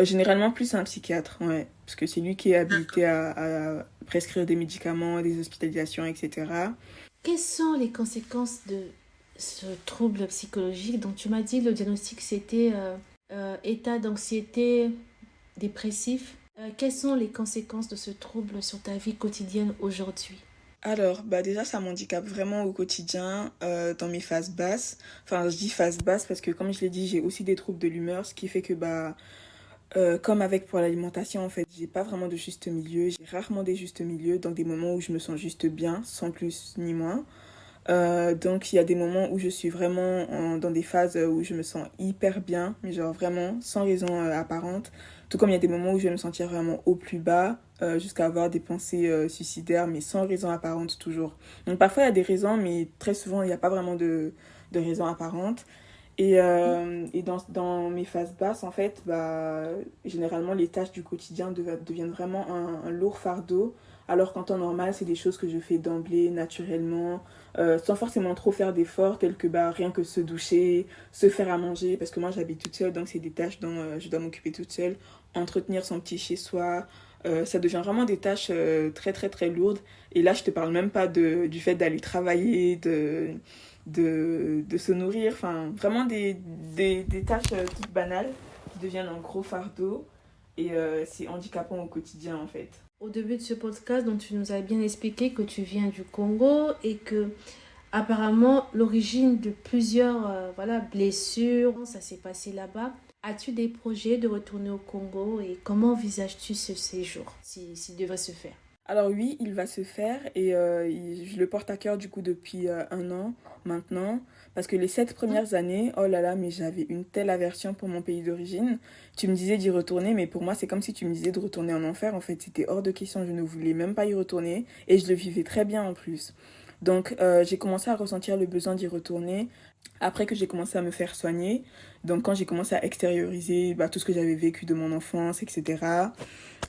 Généralement plus un psychiatre, ouais, parce que c'est lui qui est habilité à prescrire des médicaments, des hospitalisations, etc. Quelles sont les conséquences de ce trouble psychologique? Donc, tu m'as dit le diagnostic, c'était état d'anxiété dépressif. Quelles sont les conséquences de ce trouble sur ta vie quotidienne aujourd'hui? Alors, bah déjà, ça m'handicape vraiment au quotidien, dans mes phases basses. Enfin, je dis phases basses parce que, comme je l'ai dit, j'ai aussi des troubles de l'humeur, ce qui fait que, bah, comme avec pour l'alimentation, en fait, j'ai pas vraiment de juste milieu. J'ai rarement des justes milieux dans des moments où je me sens juste bien, sans plus ni moins. Donc, il y a des moments où je suis vraiment dans des phases où je me sens hyper bien, mais genre vraiment sans raison apparente. Tout comme il y a des moments où je vais me sentir vraiment au plus bas, jusqu'à avoir des pensées suicidaires, mais sans raison apparente toujours. Donc, parfois, il y a des raisons, mais très souvent, il n'y a pas vraiment de raison apparente. Et dans mes phases basses, en fait, bah, généralement, les tâches du quotidien deviennent vraiment un lourd fardeau. Alors qu'en temps normal, c'est des choses que je fais d'emblée, naturellement, sans forcément trop faire d'efforts, tels que bah, rien que se doucher, se faire à manger, parce que moi j'habite toute seule, donc c'est des tâches dont je dois m'occuper toute seule. Entretenir son petit chez-soi, ça devient vraiment des tâches très très très lourdes. Et là, je te parle même pas du fait d'aller travailler, de se nourrir, enfin vraiment des tâches toutes banales qui deviennent un gros fardeau. Et c'est handicapant au quotidien en fait. Au début de ce podcast, donc tu nous as bien expliqué que tu viens du Congo et que apparemment l'origine de plusieurs blessures, ça s'est passé là-bas. As-tu des projets de retourner au Congo et comment envisages-tu ce séjour s'il devrait se faire? Alors oui, il va se faire et je le porte à cœur du coup depuis un an maintenant. Parce que les 7 premières années, oh là là, mais j'avais une telle aversion pour mon pays d'origine. Tu me disais d'y retourner, mais pour moi c'est comme si tu me disais de retourner en enfer. En fait, c'était hors de question, je ne voulais même pas y retourner et je le vivais très bien en plus. Donc j'ai commencé à ressentir le besoin d'y retourner après que j'ai commencé à me faire soigner. Donc quand j'ai commencé à extérioriser tout ce que j'avais vécu de mon enfance, etc.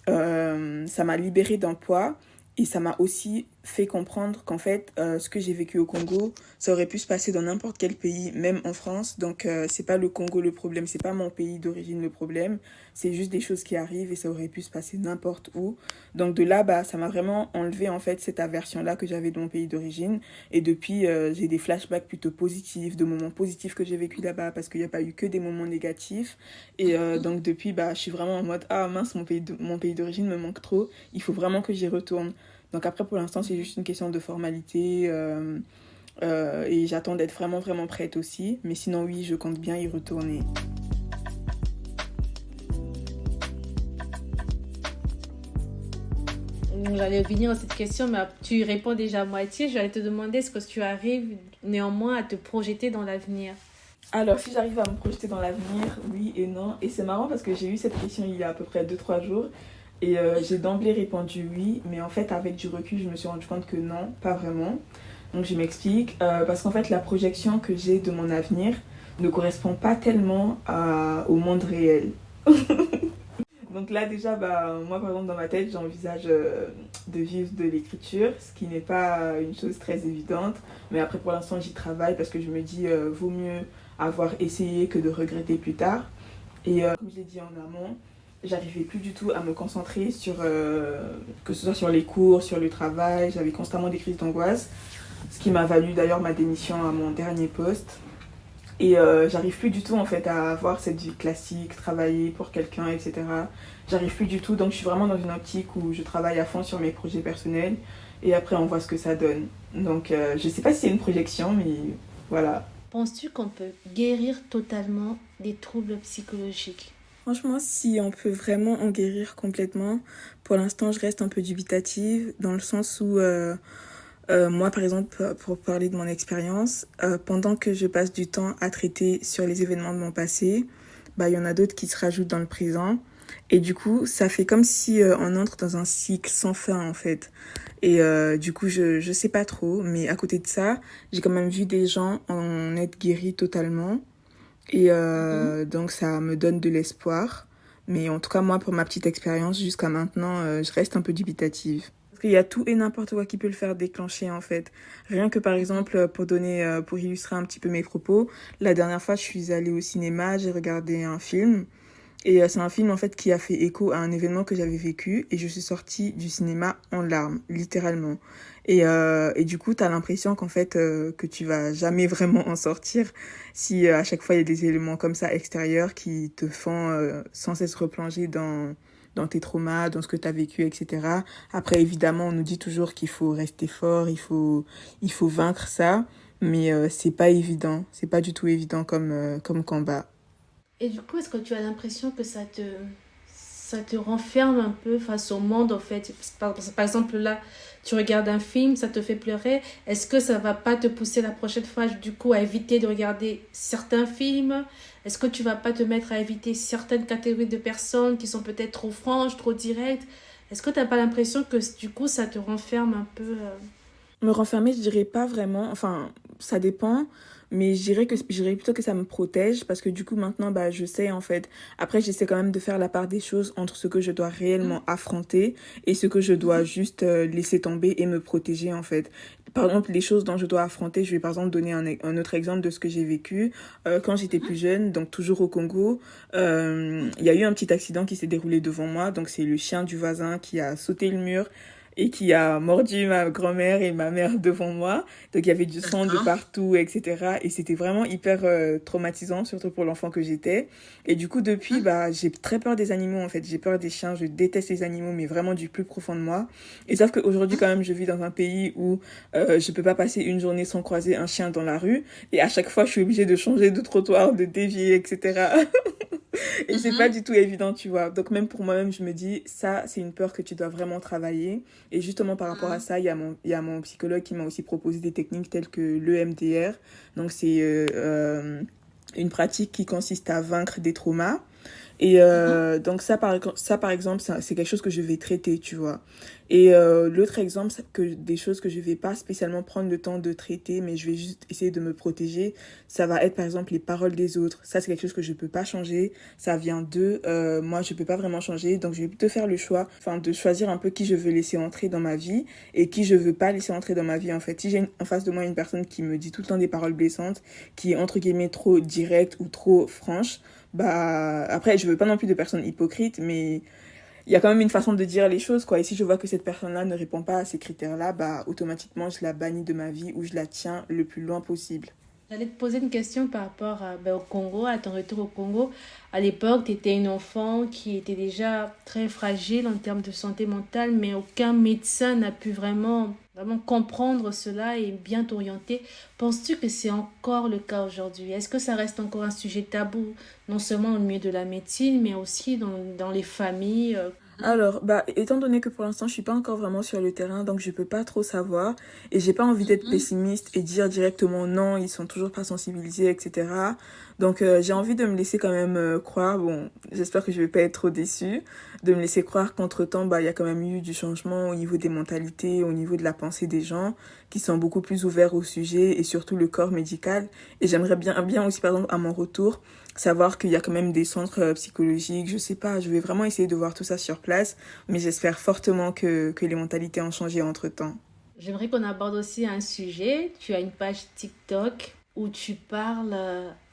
Ça m'a libérée d'un poids et ça m'a aussi fait comprendre qu'en fait, ce que j'ai vécu au Congo, ça aurait pu se passer dans n'importe quel pays, même en France. Donc, c'est pas le Congo le problème, c'est pas mon pays d'origine le problème. C'est juste des choses qui arrivent et ça aurait pu se passer n'importe où. Donc, de là, ça m'a vraiment enlevé en fait cette aversion-là que j'avais de mon pays d'origine. Et depuis, j'ai des flashbacks plutôt positifs, de moments positifs que j'ai vécu là-bas parce qu'il n'y a pas eu que des moments négatifs. Et donc, depuis, je suis vraiment en mode, ah mince, mon pays d'origine me manque trop. Il faut vraiment que j'y retourne. Donc après, pour l'instant, c'est juste une question de formalité et j'attends d'être vraiment, vraiment prête aussi. Mais sinon, oui, je compte bien y retourner. J'allais revenir à cette question, mais tu y réponds déjà à moitié. J'allais te demander est-ce que tu arrives néanmoins à te projeter dans l'avenir? Alors, si j'arrive à me projeter dans l'avenir, oui et non. Et c'est marrant parce que j'ai eu cette question il y a à peu près 2-3 jours. Et j'ai d'emblée répondu oui, mais en fait avec du recul je me suis rendu compte que non, pas vraiment. Donc je m'explique, parce qu'en fait la projection que j'ai de mon avenir ne correspond pas tellement au monde réel. Donc là déjà, moi par exemple dans ma tête j'envisage de vivre de l'écriture, ce qui n'est pas une chose très évidente. Mais après pour l'instant j'y travaille parce que je me dis vaut mieux avoir essayé que de regretter plus tard. Et comme je l'ai dit en amont, j'arrivais plus du tout à me concentrer sur que ce soit sur les cours, sur le travail. J'avais constamment des crises d'angoisse, ce qui m'a valu d'ailleurs ma démission à mon dernier poste. Et j'arrive plus du tout en fait à avoir cette vie classique, travailler pour quelqu'un, etc. J'arrive plus du tout, donc je suis vraiment dans une optique où je travaille à fond sur mes projets personnels et après on voit ce que ça donne. Donc je sais pas si c'est une projection, mais voilà. Penses-tu qu'on peut guérir totalement des troubles psychologiques? Franchement, si on peut vraiment en guérir complètement, pour l'instant, je reste un peu dubitative dans le sens où, moi, par exemple, pour parler de mon expérience, pendant que je passe du temps à traiter sur les événements de mon passé, il y en a d'autres qui se rajoutent dans le présent. Et du coup, ça fait comme si on entre dans un cycle sans fin, en fait. Et du coup, je sais pas trop, mais à côté de ça, j'ai quand même vu des gens en être guéris totalement. Et donc ça me donne de l'espoir. Mais en tout cas, moi, pour ma petite expérience, jusqu'à maintenant, je reste un peu dubitative. Parce qu'il y a tout et n'importe quoi qui peut le faire déclencher, en fait. Rien que, par exemple, pour illustrer un petit peu mes propos, la dernière fois, je suis allée au cinéma, j'ai regardé un film. Et c'est un film, en fait, qui a fait écho à un événement que j'avais vécu. Et je suis sortie du cinéma en larmes, littéralement. Et du coup, t'as l'impression qu'en fait, que tu vas jamais vraiment en sortir si à chaque fois il y a des éléments comme ça extérieurs qui te font sans cesse replonger dans tes traumas, dans ce que t'as vécu, etc. Après, évidemment, on nous dit toujours qu'il faut rester fort, il faut vaincre ça. Mais c'est pas évident. C'est pas du tout évident comme combat. Et du coup, est-ce que tu as l'impression que ça te renferme un peu face au monde, en fait? Par exemple, là, tu regardes un film, ça te fait pleurer. Est-ce que ça va pas te pousser la prochaine fois, du coup, à éviter de regarder certains films? Est-ce que tu vas pas te mettre à éviter certaines catégories de personnes qui sont peut-être trop franches, trop directes? Est-ce que tu n'as pas l'impression que, du coup, ça te renferme un peu Me renfermer, je dirais pas vraiment. Enfin, ça dépend. Mais je dirais plutôt que ça me protège parce que du coup maintenant bah je sais en fait. Après j'essaie quand même de faire la part des choses entre ce que je dois réellement affronter et ce que je dois juste laisser tomber et me protéger en fait. Par exemple, les choses dont je dois affronter, je vais par exemple donner un autre exemple de ce que j'ai vécu quand j'étais plus jeune, donc toujours au Congo. Il y a eu un petit accident qui s'est déroulé devant moi, donc c'est le chien du voisin qui a sauté le mur et qui a mordu ma grand-mère et ma mère devant moi. Donc il y avait du sang de D'accord. partout, etc. Et c'était vraiment hyper traumatisant, surtout pour l'enfant que j'étais. Et du coup, depuis, bah, j'ai très peur des animaux, en fait. J'ai peur des chiens, je déteste les animaux, mais vraiment du plus profond de moi. Et sauf qu'aujourd'hui, quand même, je vis dans un pays où je peux pas passer une journée sans croiser un chien dans la rue. Et à chaque fois, je suis obligée de changer de trottoir, de dévier, etc. Et c'est pas Mhm. du tout évident, tu vois. Donc même pour moi-même, je me dis, ça, c'est une peur que tu dois vraiment travailler. Et justement, par rapport à Mhm. ça, il y a mon psychologue qui m'a aussi proposé des techniques telles que l'EMDR. Donc c'est une pratique qui consiste à vaincre des traumas. Et Mhm. donc ça par exemple, c'est quelque chose que je vais traiter, tu vois. Et l'autre exemple, c'est que des choses que je vais pas spécialement prendre le temps de traiter, mais je vais juste essayer de me protéger, ça va être par exemple les paroles des autres. Ça, c'est quelque chose que je peux pas changer. Ça vient d'eux. Moi, je peux pas vraiment changer. Donc, je vais plutôt faire le choix, enfin, de choisir un peu qui je veux laisser entrer dans ma vie et qui je veux pas laisser entrer dans ma vie, en fait. Si j'ai en face de moi une personne qui me dit tout le temps des paroles blessantes, qui est entre guillemets trop directe ou trop franche, bah après je veux pas non plus de personnes hypocrites mais il y a quand même une façon de dire les choses quoi et si je vois que cette personne-là ne répond pas à ces critères-là bah automatiquement je la bannis de ma vie ou je la tiens le plus loin possible. J'allais te poser une question par rapport au Congo, à ton retour au Congo. À l'époque, tu étais une enfant qui était déjà très fragile en termes de santé mentale, mais aucun médecin n'a pu vraiment comprendre cela et bien t'orienter. Penses-tu que c'est encore le cas aujourd'hui? Est-ce que ça reste encore un sujet tabou, non seulement au milieu de la médecine, mais aussi dans les familles? Alors, bah, étant donné que pour l'instant, je suis pas encore vraiment sur le terrain, donc je peux pas trop savoir. Et j'ai pas envie d'être Mhm. pessimiste et dire directement non, ils sont toujours pas sensibilisés, etc. Donc, j'ai envie de me laisser quand même croire. Bon, j'espère que je vais pas être trop déçue. De me laisser croire qu'entre-temps, bah, il y a quand même eu du changement au niveau des mentalités, au niveau de la pensée des gens, qui sont beaucoup plus ouverts au sujet et surtout le corps médical. Et j'aimerais bien aussi, par exemple, à mon retour, savoir qu'il y a quand même des centres psychologiques, je sais pas, je vais vraiment essayer de voir tout ça sur place, mais j'espère fortement que les mentalités ont changé entre-temps. J'aimerais qu'on aborde aussi un sujet. Tu as une page TikTok où tu parles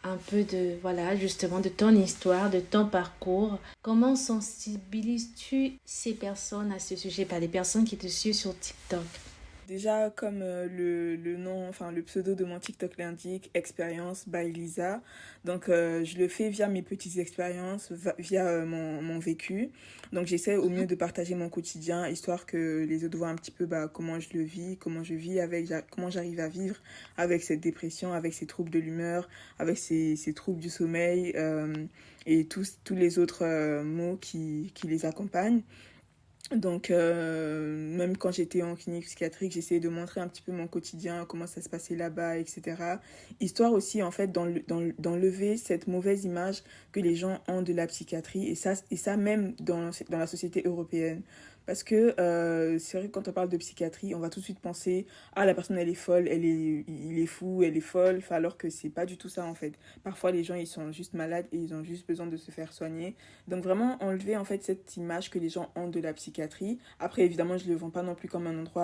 un peu de, voilà, justement, de ton histoire, de ton parcours. Comment sensibilises-tu ces personnes à ce sujet, pas les personnes qui te suivent sur TikTok? Déjà, comme le nom, enfin le pseudo de mon TikTok l'indique, expérience by Lisa. Donc, je le fais via mes petites expériences, via mon vécu. Donc, j'essaie au mieux de partager mon quotidien, histoire que les autres voient un petit peu bah, comment je le vis, comment je vis avec, comment j'arrive à vivre avec cette dépression, avec ces troubles de l'humeur, avec ces troubles du sommeil et tous les autres maux qui les accompagnent. Donc, même quand j'étais en clinique psychiatrique, j'essayais de montrer un petit peu mon quotidien, comment ça se passait là-bas, etc. Histoire aussi, en fait, d'enlever cette mauvaise image que les gens ont de la psychiatrie, et ça même dans la société européenne. Parce que c'est vrai que quand on parle de psychiatrie, on va tout de suite penser, ah, la personne, elle est folle, il est fou, elle est folle, enfin, alors que c'est pas du tout ça, en fait. Parfois, les gens, ils sont juste malades et ils ont juste besoin de se faire soigner. Donc vraiment enlever en fait cette image que les gens ont de la psychiatrie. Après évidemment je ne le vends pas non plus comme un endroit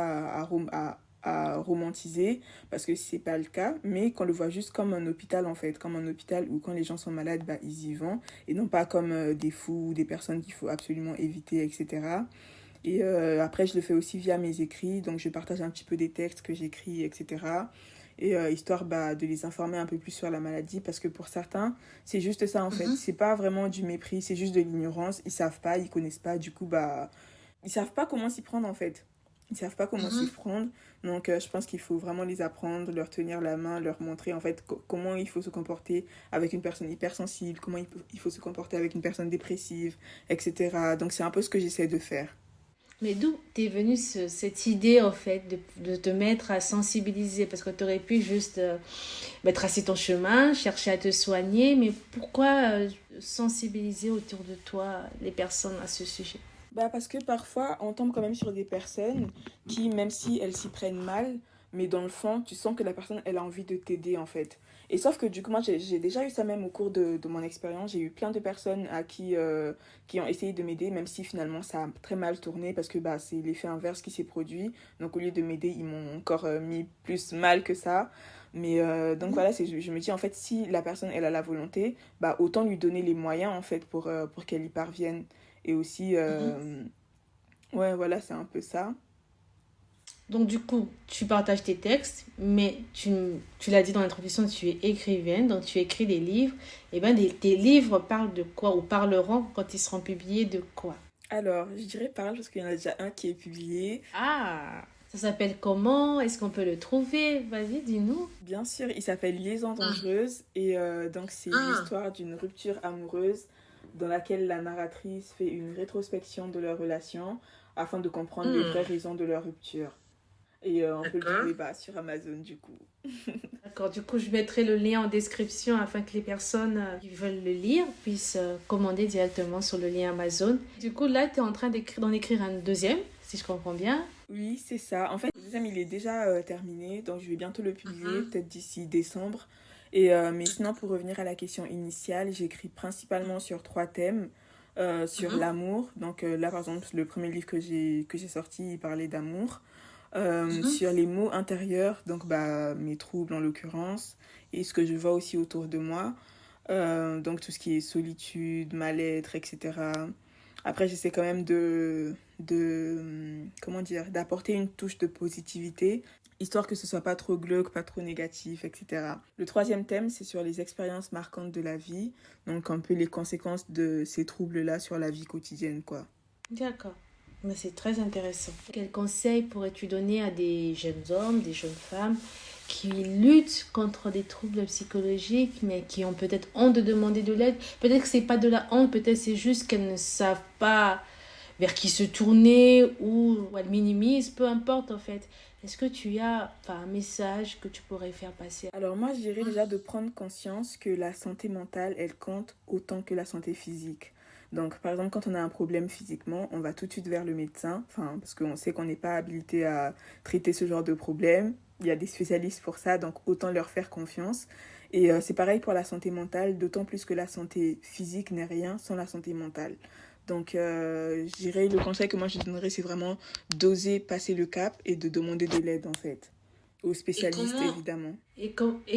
à romantiser parce que c'est pas le cas, mais qu'on le voit juste comme un hôpital en fait, comme un hôpital où quand les gens sont malades, bah, ils y vont et non pas comme des fous ou des personnes qu'il faut absolument éviter, etc. Et après, je le fais aussi via mes écrits. Donc, je partage un petit peu des textes que j'écris, etc. Et histoire bah, de les informer un peu plus sur la maladie. Parce que pour certains, c'est juste ça en fait. Mhm. C'est pas vraiment du mépris, c'est juste de l'ignorance. Ils savent pas, ils connaissent pas. Du coup, bah, ils savent pas comment s'y prendre en fait. Ils savent pas comment s'y Mhm. prendre. Donc, je pense qu'il faut vraiment les apprendre, leur tenir la main, leur montrer en fait comment il faut se comporter avec une personne hypersensible, comment il faut se comporter avec une personne dépressive, etc. Donc, c'est un peu ce que j'essaie de faire. Mais d'où t'es venue cette idée, en fait, de te mettre à sensibiliser? Parce que tu aurais pu juste tracer ton chemin, chercher à te soigner, mais pourquoi sensibiliser autour de toi les personnes à ce sujet? Bah parce que parfois on tombe quand même sur des personnes qui, même si elles s'y prennent mal, mais dans le fond, tu sens que la personne, elle a envie de t'aider en fait. Et sauf que du coup, moi, j'ai déjà eu ça même au cours de mon expérience. J'ai eu plein de personnes qui ont essayé de m'aider, même si finalement ça a très mal tourné parce que bah, c'est l'effet inverse qui s'est produit. Donc au lieu de m'aider, ils m'ont encore mis plus mal que ça. Mais donc voilà, je me dis en fait, si la personne, elle a la volonté, bah autant lui donner les moyens en fait pour qu'elle y parvienne. Et aussi, ouais, voilà, c'est un peu ça. Donc du coup, tu partages tes textes, mais tu l'as dit dans l'introduction, tu es écrivaine, donc tu écris des livres. Et bien, tes livres parlent de quoi ou parleront quand ils seront publiés de quoi? Alors, je dirais parle parce qu'il y en a déjà un qui est publié. Ah, ça s'appelle comment? Est-ce qu'on peut le trouver? Vas-y, dis-nous. Bien sûr, il s'appelle Liaison dangereuse et donc c'est l'histoire d'une rupture amoureuse dans laquelle la narratrice fait une rétrospection de leur relation afin de comprendre les vraies raisons de leur rupture. Et on peut le trouver bah, sur Amazon du coup. D'accord, du coup, je mettrai le lien en description afin que les personnes qui veulent le lire puissent commander directement sur le lien Amazon. Du coup, là, tu es en train d'en écrire un deuxième, si je comprends bien. Oui, c'est ça. En fait, le deuxième, il est déjà terminé, donc je vais bientôt le publier, peut-être d'ici décembre. Et, mais sinon, pour revenir à la question initiale, j'écris principalement sur 3 thèmes. Sur l'amour, donc là par exemple le premier livre que j'ai sorti il parlait d'amour. Sur les mots intérieurs, donc bah, mes troubles en l'occurrence, et ce que je vois aussi autour de moi. Donc tout ce qui est solitude, mal-être, etc. Après, j'essaie quand même comment dire, d'apporter une touche de positivité, histoire que ce soit pas trop glauque, pas trop négatif, etc. Le troisième thème, c'est sur les expériences marquantes de la vie, donc un peu les conséquences de ces troubles-là sur la vie quotidienne, quoi. D'accord. Mais c'est très intéressant. Quels conseils pourrais-tu donner à des jeunes hommes, des jeunes femmes qui luttent contre des troubles psychologiques, mais qui ont peut-être honte de demander de l'aide? Peut-être que c'est pas de la honte, peut-être c'est juste qu'elles ne savent pas vers qui se tourner ou elles minimisent, peu importe en fait. Est-ce que tu as un message que tu pourrais faire passer? Alors moi, je dirais déjà de prendre conscience que la santé mentale, elle compte autant que la santé physique. Donc, par exemple, quand on a un problème physiquement, on va tout de suite vers le médecin, parce qu'on sait qu'on n'est pas habilité à traiter ce genre de problème. Il y a des spécialistes pour ça, donc autant leur faire confiance. Et c'est pareil pour la santé mentale, d'autant plus que la santé physique n'est rien sans la santé mentale. Donc, je dirais, le conseil que moi je donnerais, c'est vraiment d'oser passer le cap et de demander de l'aide, en fait. Aux spécialistes, évidemment. Et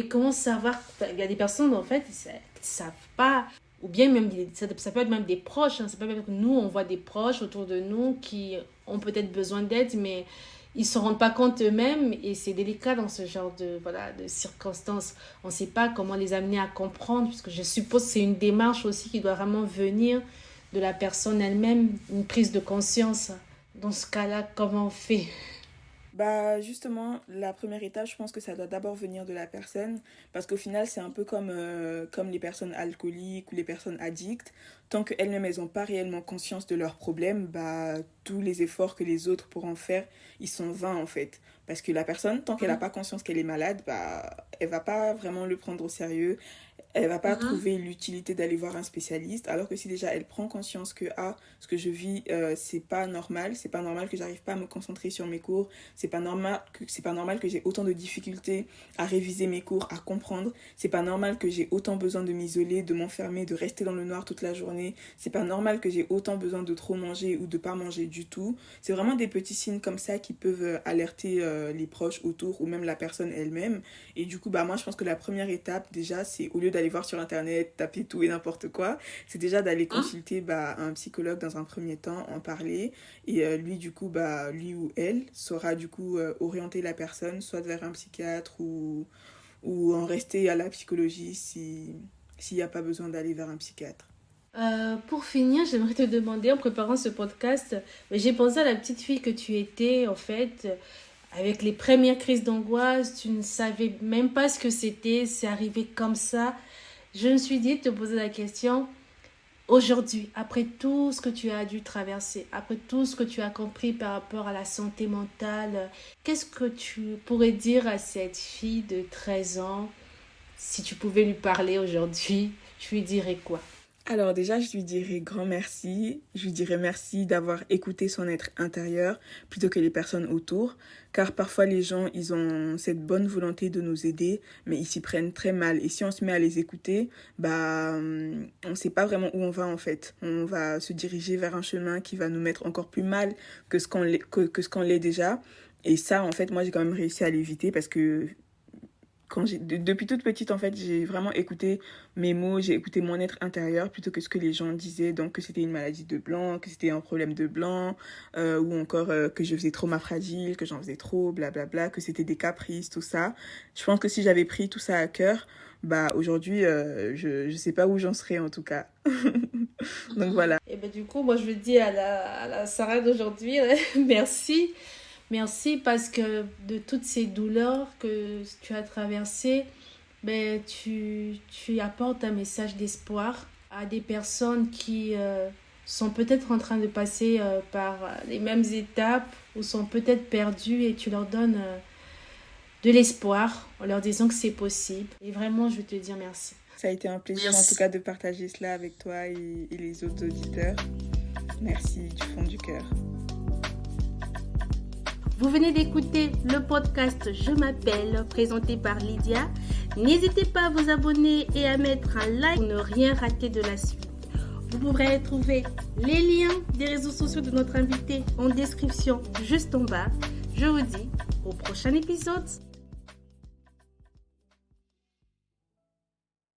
comment savoir? Il y a des personnes, en fait, ils ne savent pas. Ou bien même, ça peut être même des proches. Ça peut être que nous, on voit des proches autour de nous qui ont peut-être besoin d'aide, mais ils ne se rendent pas compte eux-mêmes. Et c'est délicat dans ce genre de circonstances. On ne sait pas comment les amener à comprendre, puisque je suppose que c'est une démarche aussi qui doit vraiment venir de la personne elle-même, une prise de conscience. Dans ce cas-là, comment on fait? Bah justement, la première étape, je pense que ça doit d'abord venir de la personne, parce qu'au final, c'est un peu comme les personnes alcooliques ou les personnes addictes. Tant qu'elles-mêmes, elles n'ont pas réellement conscience de leurs problèmes, bah tous les efforts que les autres pourront faire, ils sont vains en fait. Parce que la personne, tant qu'elle n'a pas conscience qu'elle est malade, bah elle va pas vraiment le prendre au sérieux. Elle va pas trouver l'utilité d'aller voir un spécialiste, alors que si déjà elle prend conscience que ce que je vis c'est pas normal que j'arrive pas à me concentrer sur mes cours, c'est pas normal que j'ai autant de difficultés à réviser mes cours, à comprendre, c'est pas normal que j'ai autant besoin de m'isoler, de m'enfermer, de rester dans le noir toute la journée, c'est pas normal que j'ai autant besoin de trop manger ou de pas manger du tout. C'est vraiment des petits signes comme ça qui peuvent alerter les proches autour ou même la personne elle-même. Et du coup, bah moi je pense que la première étape déjà, c'est au lieu d'aller voir sur internet, taper tout et n'importe quoi, c'est déjà d'aller consulter un psychologue dans un premier temps, en parler, et lui du coup, lui ou elle saura du coup orienter la personne soit vers un psychiatre ou en rester à la psychologie s'il n'y a pas besoin d'aller vers un psychiatre. Pour finir, j'aimerais te demander, en préparant ce podcast, j'ai pensé à la petite fille que tu étais, en fait, avec les premières crises d'angoisse, tu ne savais même pas ce que c'était, c'est arrivé comme ça. Je me suis dit de te poser la question, aujourd'hui, après tout ce que tu as dû traverser, après tout ce que tu as compris par rapport à la santé mentale, qu'est-ce que tu pourrais dire à cette fille de 13 ans, si tu pouvais lui parler aujourd'hui, tu lui dirais quoi? Alors déjà, je lui dirais grand merci. Je lui dirais merci d'avoir écouté son être intérieur plutôt que les personnes autour. Car parfois les gens, ils ont cette bonne volonté de nous aider, mais ils s'y prennent très mal. Et si on se met à les écouter, on ne sait pas vraiment où on va en fait. On va se diriger vers un chemin qui va nous mettre encore plus mal que ce qu'on l'est déjà. Et ça, en fait, moi, j'ai quand même réussi à l'éviter parce que depuis toute petite, en fait, j'ai vraiment écouté mes mots, j'ai écouté mon être intérieur plutôt que ce que les gens disaient, donc que c'était une maladie de blanc, que c'était un problème de blanc, ou encore que je faisais trop ma fragile, que j'en faisais trop, blablabla, que c'était des caprices, tout ça. Je pense que si j'avais pris tout ça à cœur, aujourd'hui, je sais pas où j'en serais en tout cas. Donc voilà. Et du coup, moi, je veux dire à la Sarah d'aujourd'hui, merci. Merci parce que de toutes ces douleurs que tu as traversées, tu apportes un message d'espoir à des personnes qui sont peut-être en train de passer par les mêmes étapes ou sont peut-être perdues et tu leur donnes de l'espoir en leur disant que c'est possible. Et vraiment, je veux te dire merci. Ça a été un plaisir en tout cas de partager cela avec toi et les autres auditeurs. Merci du fond du cœur. Vous venez d'écouter le podcast Je m'appelle, présenté par Lydia. N'hésitez pas à vous abonner et à mettre un like pour ne rien rater de la suite. Vous pourrez trouver les liens des réseaux sociaux de notre invité en description juste en bas. Je vous dis au prochain épisode.